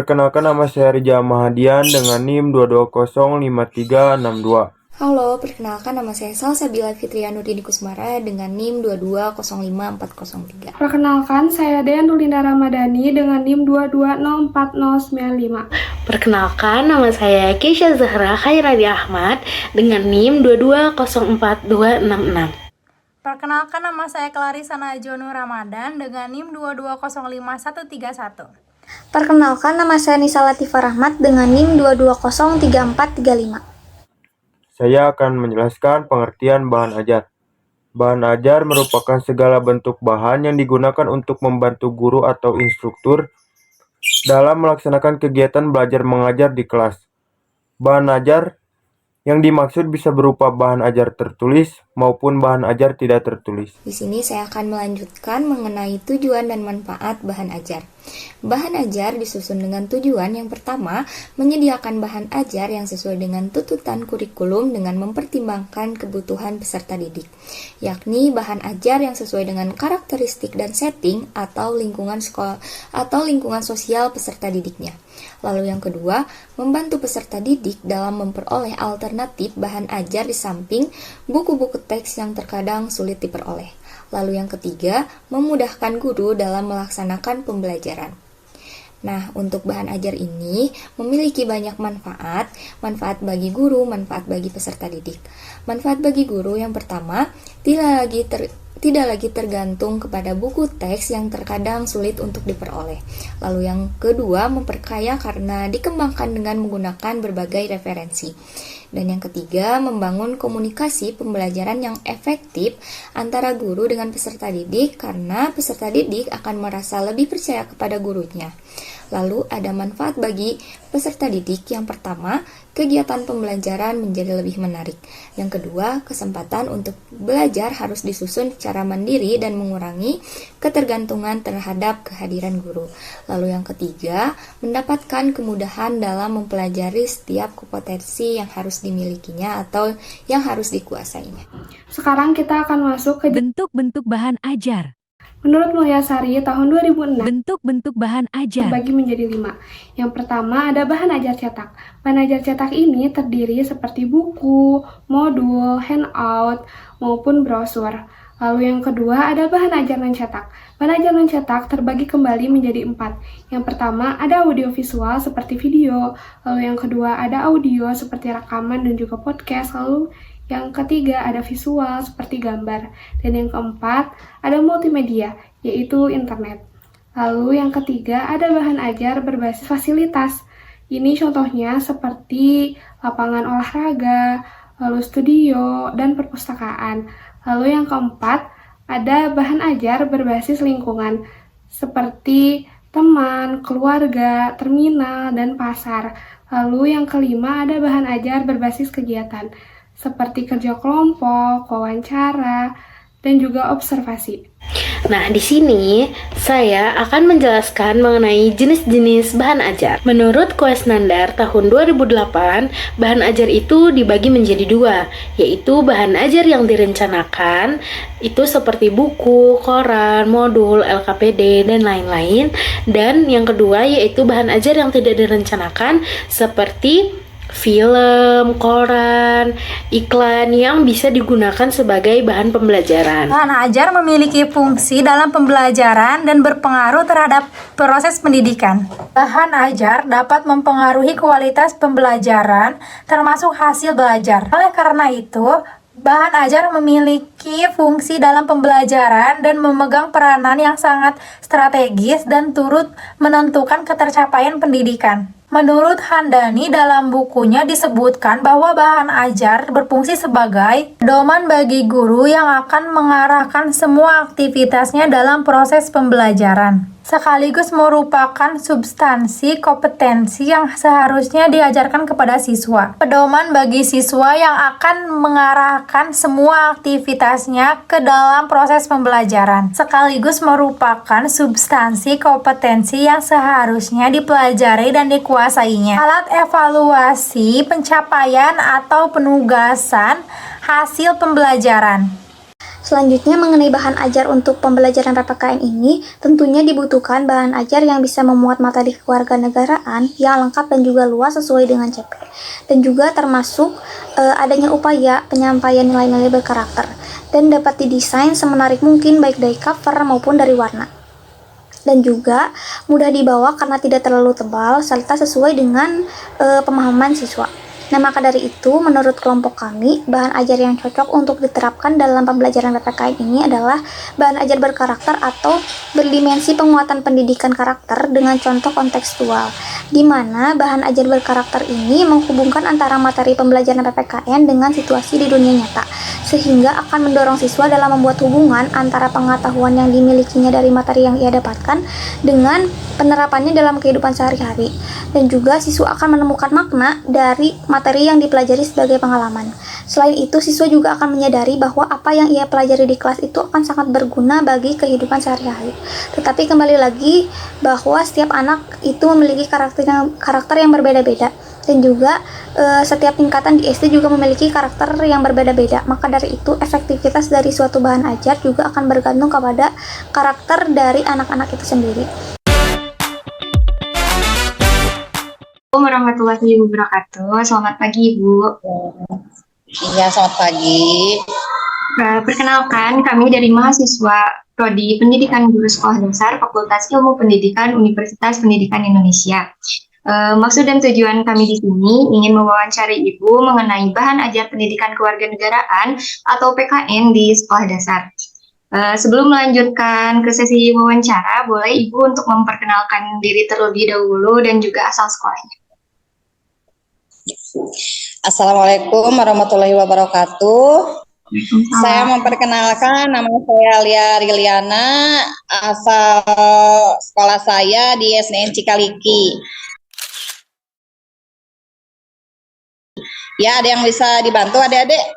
Perkenalkan, nama saya Rija Mahadian dengan NIM 2205362. Halo, perkenalkan nama saya Salsabila Fitrianudini Kusmara dengan NIM 2205403. Perkenalkan, saya Dean Rulinda Ramadhani dengan NIM 2204095. Perkenalkan, nama saya Keisha Zahra Khairadi Ahmad dengan NIM 2204266. Perkenalkan, nama saya Clarissa Najono Ramadan dengan NIM 2205131. Perkenalkan, nama saya Nisa Latifah Rahmat dengan NIM 2203435. Saya akan menjelaskan pengertian bahan ajar. Bahan ajar merupakan segala bentuk bahan yang digunakan untuk membantu guru atau instruktur dalam melaksanakan kegiatan belajar mengajar di kelas. Bahan ajar yang dimaksud bisa berupa bahan ajar tertulis maupun bahan ajar tidak tertulis. Di sini saya akan melanjutkan mengenai tujuan dan manfaat bahan ajar. Bahan ajar disusun dengan tujuan yang pertama, menyediakan bahan ajar yang sesuai dengan tuntutan kurikulum dengan mempertimbangkan kebutuhan peserta didik, yakni bahan ajar yang sesuai dengan karakteristik dan setting atau lingkungan sekolah atau lingkungan sosial peserta didiknya. Lalu yang kedua, membantu peserta didik dalam memperoleh alternatif bahan ajar di samping buku-buku teks yang terkadang sulit diperoleh. Lalu yang ketiga, memudahkan guru dalam melaksanakan pembelajaran. Nah, untuk bahan ajar ini memiliki banyak manfaat bagi guru, manfaat bagi peserta didik. Manfaat bagi guru yang pertama, tidak lagi tergantung kepada buku teks yang terkadang sulit untuk diperoleh. Lalu yang kedua, memperkaya karena dikembangkan dengan menggunakan berbagai referensi. Dan yang ketiga, membangun komunikasi pembelajaran yang efektif antara guru dengan peserta didik karena peserta didik akan merasa lebih percaya kepada gurunya. Lalu ada manfaat bagi peserta didik. Yang pertama, kegiatan pembelajaran menjadi lebih menarik. Yang kedua, kesempatan untuk belajar harus disusun secara mandiri dan mengurangi ketergantungan terhadap kehadiran guru. Lalu yang ketiga, mendapatkan kemudahan dalam mempelajari setiap kompetensi yang harus dimilikinya atau yang harus dikuasainya. Sekarang kita akan masuk ke bentuk-bentuk bahan ajar. Menurut Mulyasari tahun 2006, Bentuk-bentuk bahan ajar. terbagi menjadi 5. Yang pertama ada bahan ajar cetak. Bahan ajar cetak ini terdiri seperti buku, modul, handout, maupun brosur. Lalu yang kedua ada bahan ajar non-cetak. Bahan ajar non-cetak terbagi kembali menjadi 4. Yang pertama ada audiovisual seperti video. Lalu yang kedua ada audio seperti rekaman dan juga podcast. Lalu yang ketiga ada visual seperti gambar. Dan yang keempat ada multimedia, yaitu internet. Lalu yang ketiga ada bahan ajar berbasis fasilitas. Ini contohnya seperti lapangan olahraga, lalu studio, dan perpustakaan. Lalu yang keempat ada bahan ajar berbasis lingkungan seperti teman, keluarga, terminal, dan pasar. Lalu yang kelima ada bahan ajar berbasis kegiatan seperti kerja kelompok, wawancara, dan juga observasi. Nah, di sini saya akan menjelaskan mengenai jenis-jenis bahan ajar. Menurut Kuesnandar tahun 2008, bahan ajar itu dibagi menjadi 2, yaitu bahan ajar yang direncanakan, itu seperti buku, koran, modul, LKPD, dan lain-lain. Dan yang kedua yaitu bahan ajar yang tidak direncanakan, seperti film, koran, iklan yang bisa digunakan sebagai bahan pembelajaran. Bahan ajar memiliki fungsi dalam pembelajaran dan berpengaruh terhadap proses pendidikan. Bahan ajar dapat mempengaruhi kualitas pembelajaran, termasuk hasil belajar. Oleh karena itu, bahan ajar memiliki fungsi dalam pembelajaran dan memegang peranan yang sangat strategis dan turut menentukan ketercapaian pendidikan. Menurut Handani, dalam bukunya disebutkan bahwa bahan ajar berfungsi sebagai pedoman bagi guru yang akan mengarahkan semua aktivitasnya dalam proses pembelajaran, sekaligus merupakan substansi kompetensi yang seharusnya diajarkan kepada siswa. Pedoman bagi siswa yang akan mengarahkan semua aktivitasnya ke dalam proses pembelajaran, sekaligus merupakan substansi kompetensi yang seharusnya dipelajari dan dikuasainya. Alat evaluasi pencapaian atau penugasan hasil pembelajaran. Selanjutnya mengenai bahan ajar untuk pembelajaran PPKN ini, tentunya dibutuhkan bahan ajar yang bisa memuat materi kewarganegaraan yang lengkap dan juga luas sesuai dengan CP. Dan juga termasuk adanya upaya penyampaian nilai-nilai berkarakter dan dapat didesain semenarik mungkin baik dari cover maupun dari warna. Dan juga mudah dibawa karena tidak terlalu tebal serta sesuai dengan pemahaman siswa. Nah, maka dari itu, menurut kelompok kami, bahan ajar yang cocok untuk diterapkan dalam pembelajaran PPKN ini adalah bahan ajar berkarakter atau berdimensi penguatan pendidikan karakter dengan contoh kontekstual, di mana bahan ajar berkarakter ini menghubungkan antara materi pembelajaran PPKN dengan situasi di dunia nyata, sehingga akan mendorong siswa dalam membuat hubungan antara pengetahuan yang dimilikinya dari materi yang ia dapatkan dengan penerapannya dalam kehidupan sehari-hari. Dan juga siswa akan menemukan makna dari materi yang dipelajari sebagai pengalaman. Selain itu, siswa juga akan menyadari bahwa apa yang ia pelajari di kelas itu akan sangat berguna bagi kehidupan sehari-hari. Tetapi kembali lagi bahwa setiap anak itu memiliki karakter yang berbeda-beda. Dan juga setiap tingkatan di SD juga memiliki karakter yang berbeda-beda. Maka dari itu, efektivitas dari suatu bahan ajar juga akan bergantung kepada karakter dari anak-anak itu sendiri. Assalamualaikum warahmatullahi wabarakatuh. Selamat pagi, Ibu. Iya, selamat pagi. Perkenalkan, kami dari mahasiswa Prodi Pendidikan Guru Sekolah Dasar Fakultas Ilmu Pendidikan Universitas Pendidikan Indonesia. Maksud dan tujuan kami di sini ingin mewawancari Ibu mengenai bahan ajar pendidikan kewarganegaraan atau PKN di sekolah dasar. Sebelum melanjutkan ke sesi wawancara, boleh Ibu untuk memperkenalkan diri terlebih dahulu dan juga asal sekolahnya. Assalamualaikum warahmatullahi wabarakatuh. Saya memperkenalkan, nama saya Lia Riliana, asal sekolah saya di SDN Cikaliki. Ya, ada yang bisa dibantu adik-adik?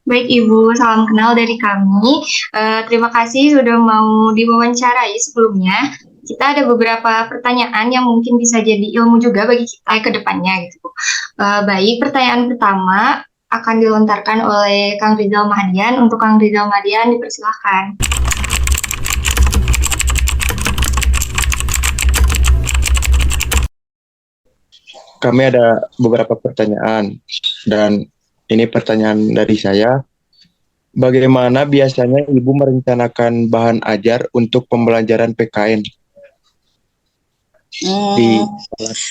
Baik Ibu, salam kenal dari kami. Terima kasih sudah mau diwawancarai sebelumnya. Kita ada beberapa pertanyaan yang mungkin bisa jadi ilmu juga bagi kita ke depannya gitu. Baik, pertanyaan pertama akan dilontarkan oleh Kang Rizal Mahdian. Untuk Kang Rizal Mahdian, dipersilahkan. Kami ada beberapa pertanyaan, dan ini pertanyaan dari saya. Bagaimana biasanya Ibu merencanakan bahan ajar untuk pembelajaran PKN?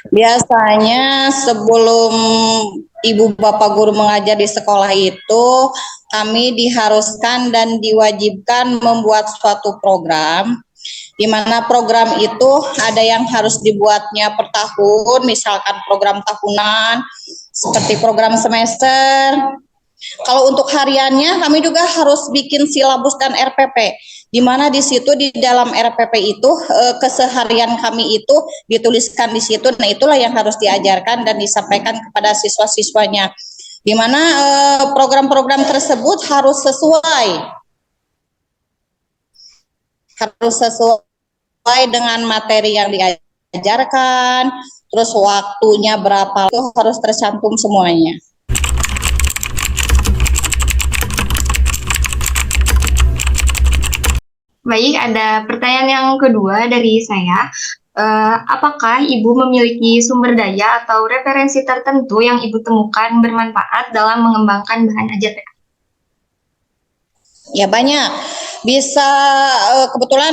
Biasanya sebelum ibu bapak guru mengajar di sekolah itu, kami diharuskan dan diwajibkan membuat suatu program, di mana program itu ada yang harus dibuatnya per tahun, misalkan program tahunan, seperti program semester. Kalau untuk hariannya, kami juga harus bikin silabus dan RPP, di mana di situ di dalam RPP itu keseharian kami itu dituliskan di situ. Nah, itulah yang harus diajarkan dan disampaikan kepada siswa-siswanya, di mana program-program tersebut harus sesuai dengan materi yang diajarkan, terus waktunya berapa, itu harus tercantum semuanya. Baik, ada pertanyaan yang kedua dari saya. Apakah Ibu memiliki sumber daya atau referensi tertentu yang Ibu temukan bermanfaat dalam mengembangkan bahan ajar PKN? Ya, banyak. Bisa kebetulan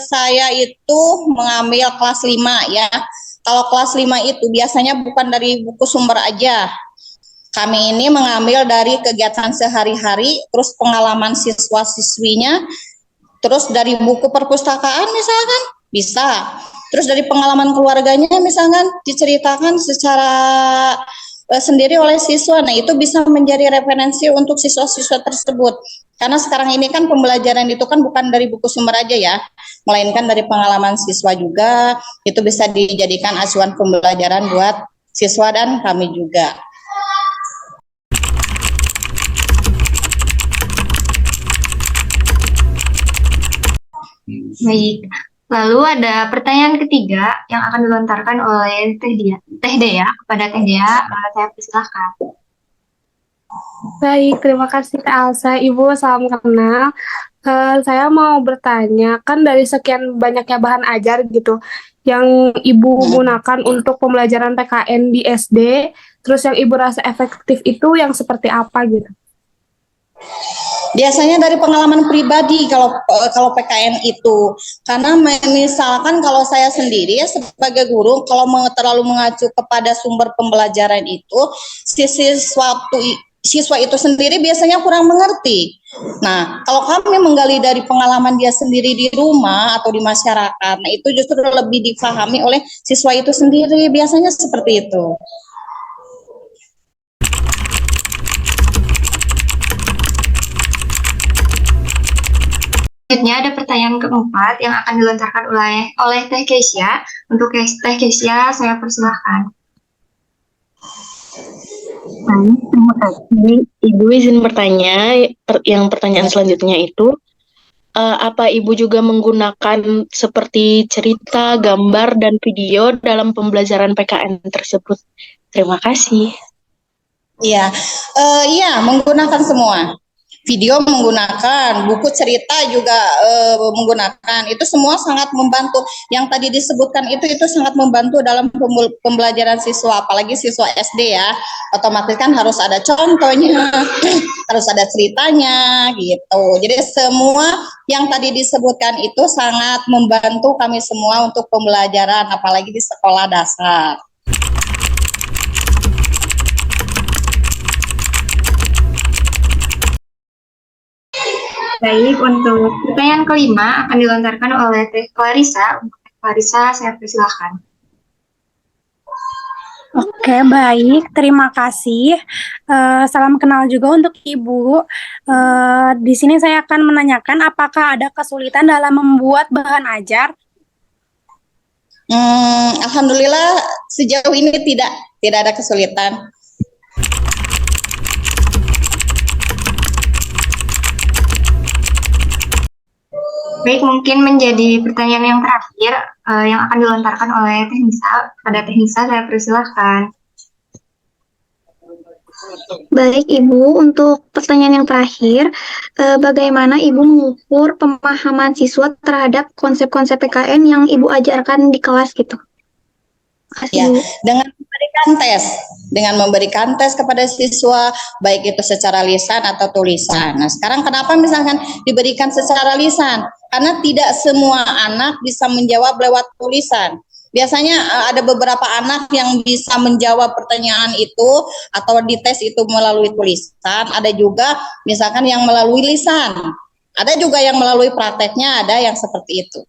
saya itu mengambil kelas 5 ya. Kalau kelas 5 itu biasanya bukan dari buku sumber aja. Kami ini mengambil dari kegiatan sehari-hari, terus pengalaman siswa-siswinya, terus dari buku perpustakaan misalkan, bisa. Terus dari pengalaman keluarganya misalkan diceritakan secara sendiri oleh siswa. Nah, itu bisa menjadi referensi untuk siswa-siswa tersebut. Karena sekarang ini kan pembelajaran itu kan bukan dari buku sumber aja ya, melainkan dari pengalaman siswa juga. Itu bisa dijadikan acuan pembelajaran buat siswa dan kami juga. Baik, lalu ada pertanyaan ketiga yang akan dilontarkan oleh Teh Dea kepada Teh Dea. Saya persilahkan. Baik, terima kasih Kak Alsa. Ibu, salam kenal. Saya mau bertanya, kan dari sekian banyaknya bahan ajar gitu, yang Ibu gunakan untuk pembelajaran PKN di SD, terus yang Ibu rasa efektif itu yang seperti apa gitu? Biasanya dari pengalaman pribadi kalau PKN itu, karena misalkan kalau saya sendiri ya sebagai guru, kalau terlalu mengacu kepada sumber pembelajaran itu, siswa itu sendiri biasanya kurang mengerti. Nah, kalau kami menggali dari pengalaman dia sendiri di rumah atau di masyarakat, nah itu justru lebih difahami oleh siswa itu sendiri, biasanya seperti itu. Selanjutnya ada pertanyaan keempat yang akan dilontarkan oleh Teh Kesia. Untuk Teh Kesia, saya persilahkan. Baik, terima kasih. Ibu izin bertanya, yang pertanyaan selanjutnya itu, apa Ibu juga menggunakan seperti cerita, gambar, dan video dalam pembelajaran PKN tersebut? Terima kasih. Iya, iya menggunakan semua. Video menggunakan, buku cerita juga menggunakan. Itu semua sangat membantu. Yang tadi disebutkan itu sangat membantu dalam pembelajaran siswa, apalagi siswa SD ya. Otomatis kan harus ada contohnya, harus ada ceritanya gitu. Jadi semua yang tadi disebutkan itu sangat membantu kami semua untuk pembelajaran, apalagi di sekolah dasar. Baik, untuk pertanyaan kelima akan dilontarkan oleh Teh Clarissa. Untuk Teh Clarissa, saya persilahkan. Oke, baik. Terima kasih. Salam kenal juga untuk Ibu. Di sini saya akan menanyakan apakah ada kesulitan dalam membuat bahan ajar? Alhamdulillah sejauh ini tidak ada kesulitan. Baik, mungkin menjadi pertanyaan yang terakhir yang akan dilontarkan oleh Teh Nisa. Pada Teh Nisa, saya persilahkan. Baik Ibu, untuk pertanyaan yang terakhir, bagaimana Ibu mengukur pemahaman siswa terhadap konsep-konsep PKN yang Ibu ajarkan di kelas gitu? Makasih, Ya, Bu. dengan memberikan tes kepada siswa, baik itu secara lisan atau tulisan. Nah, sekarang kenapa misalkan diberikan secara lisan? Karena tidak semua anak bisa menjawab lewat tulisan. Biasanya ada beberapa anak yang bisa menjawab pertanyaan itu atau dites itu melalui tulisan, ada juga misalkan yang melalui lisan. Ada juga yang melalui prakteknya, ada yang seperti itu.